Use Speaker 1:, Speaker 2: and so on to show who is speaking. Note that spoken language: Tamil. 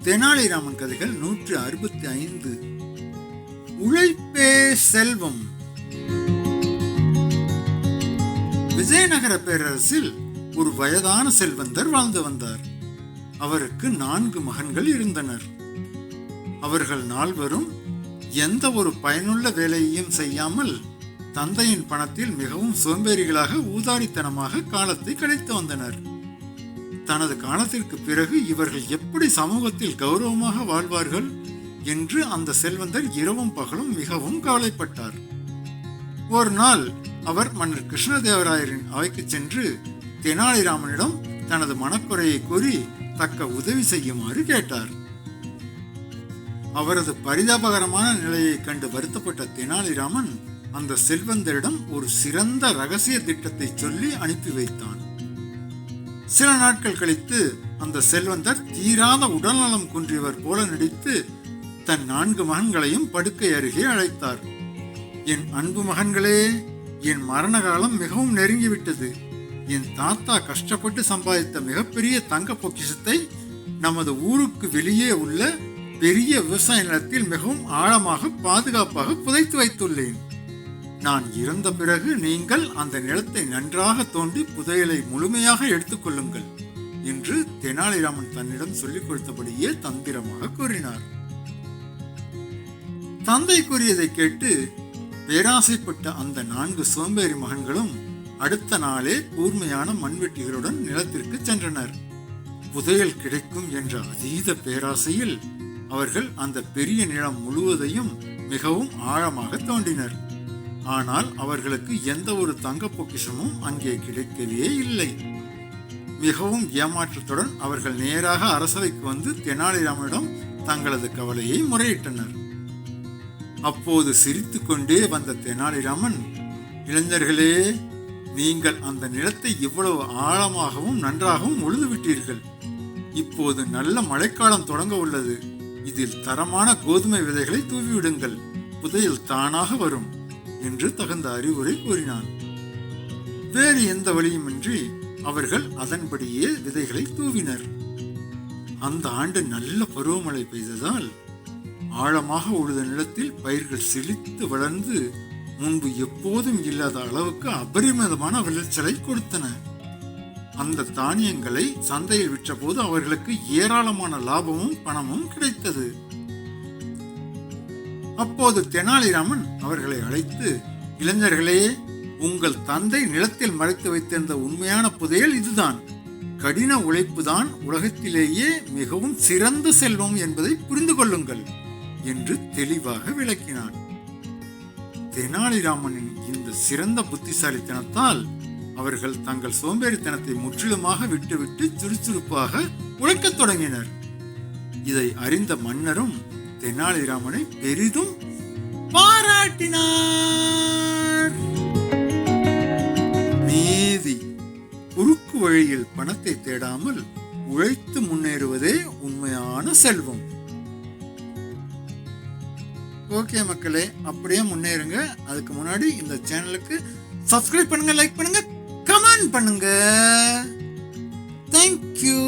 Speaker 1: தெனாலிராமன் கதைகள் 165. உழைப்பே செல்வம். விஜயநகர பேரரசில் ஒரு வயதான செல்வந்தர் வாழ்ந்து வந்தார். அவருக்கு 4 மகன்கள் இருந்தனர். அவர்கள் நால்வரும் எந்த ஒரு பயனுள்ள வேலையையும் செய்யாமல் தந்தையின் பணத்தில் மிகவும் சோம்பேறிகளாக ஊதாரித்தனமாக காலத்தை கழித்து வந்தனர். தனது காலத்திற்கு பிறகு இவர்கள் எப்படி சமூகத்தில் கௌரவமாக வாழ்வார்கள் என்று அந்த செல்வந்தர் இரவும் பகலும் மிகவும் கவலைப்பட்டார். ஒரு நாள் அவர் மன்னர் கிருஷ்ணதேவராயரின் அவைக்கு சென்று தெனாலிராமனிடம் தனது மனக்குறையை கூறி தக்க உதவி செய்யுமாறு கேட்டார். அவரது பரிதாபகரமான நிலையை கண்டு வருத்தப்பட்ட தெனாலிராமன் அந்த செல்வந்தரிடம் ஒரு சிறந்த ரகசிய திட்டத்தை சொல்லி அனுப்பி வைத்தான். சில நாட்கள் கழித்து அந்த செல்வந்தர் தீராத உடல்நலம் குன்றியவர் போல நடித்து தன் 4 மகன்களையும் படுக்கை அருகே அழைத்தார். என் அன்பு மகன்களே, என் மரண காலம் மிகவும் நெருங்கிவிட்டது. என் தாத்தா கஷ்டப்பட்டு சம்பாதித்த மிகப்பெரிய தங்க பொக்கிஷத்தை நமது ஊருக்கு வெளியே உள்ள பெரிய விவசாய நிலத்தில் மிகவும் ஆழமாக பாதுகாப்பாக புதைத்து வைத்துள்ளேன். நான் இறந்த பிறகு நீங்கள் அந்த நிலத்தை நன்றாக தோண்டி புதையலை முழுமையாக எடுத்துக்கொள்ளுங்கள் என்று தெனாலிராமன் தன்னிடம் சொல்லிக் கொடுத்தபடியே தந்திரமாக கூறினார். தந்தை கூறியதை கேட்டு பேராசைப்பட்ட அந்த 4 சோம்பேறி மகன்களும் அடுத்த நாளே கூர்மையான மண்வெட்டிகளுடன் நிலத்திற்கு சென்றனர். புதையல் கிடைக்கும் என்ற அதீத பேராசையில் அவர்கள் அந்த பெரிய நிலம் முழுவதையும் மிகவும் ஆழமாக தோண்டினர். ஆனால் அவர்களுக்கு எந்த ஒரு தங்க பொக்கிஷமும் அங்கே கிடைக்கவே இல்லை. மிகவும் ஏமாற்றத்துடன் அவர்கள் நேராக அரசவைக்கு வந்து தெனாலிராமனிடம் தங்களது கவலையை முறையிட்டனர். அப்போது சிரித்து கொண்டே வந்த தெனாலிராமன், இளைஞர்களே, நீங்கள் அந்த நிலத்தை இவ்வளவு ஆழமாகவும் நன்றாகவும் உழுது விட்டீர்கள். இப்போது நல்ல மழைக்காலம் தொடங்க உள்ளது. இதில் தரமான கோதுமை விதைகளை தூவிவிடுங்கள். புதையல் தானாக வரும் என்று தகுந்த அறிவுரை கூறினான். வேறு எந்த வழியுமின்றி அவர்கள் அதன்படியே விதைகளை தூவினர். அந்த ஆண்டு நல்ல பருவமழை பெய்ததால் ஆழமாக உழுத நிலத்தில் பயிர்கள் செழித்து வளர்ந்து முன்பு எப்போதும் இல்லாத அளவுக்கு அபரிமிதமான விளைச்சலை கொடுத்தன. அந்த தானியங்களை சந்தையில் விற்றபோது அவர்களுக்கு ஏராளமான லாபமும் பணமும் கிடைத்தது. அப்போது தெனாலிராமன் அவர்களை அழைத்து, இளைஞர்களே, உங்கள் தந்தை நிலத்தில் மறைத்து வைத்திருந்த உண்மையான புதையல் இதுதான். கடின உழைப்புதான் உலகத்திலேயே மிகவும் சிறந்த செல்வம் என்பதை புரிந்து கொள்ளுங்கள் என்று தெளிவாக விளக்கினான். தெனாலிராமனின் இந்த சிறந்த புத்திசாலித்தனத்தால் அவர்கள் தங்கள் சோம்பேறித்தனத்தை முற்றிலுமாக விட்டுவிட்டு சுறுசுறுப்பாக உழைக்கத் தொடங்கினர். இதை அறிந்த மன்னரும் தெனாலிராமனை பெரிதும் பாராட்டினார். நீதி. குறுக்கு வழியில் பணத்தை தேடாமல் உழைத்து முன்னேறுவதே உண்மையான செல்வம். ஓகே மக்களே, அப்படியே முன்னேறுங்க. அதுக்கு முன்னாடி இந்த சேனலுக்கு சப்ஸ்கிரைப் பண்ணுங்க, லைக் பண்ணுங்க, கமெண்ட் பண்ணுங்க. தேங்க்யூ.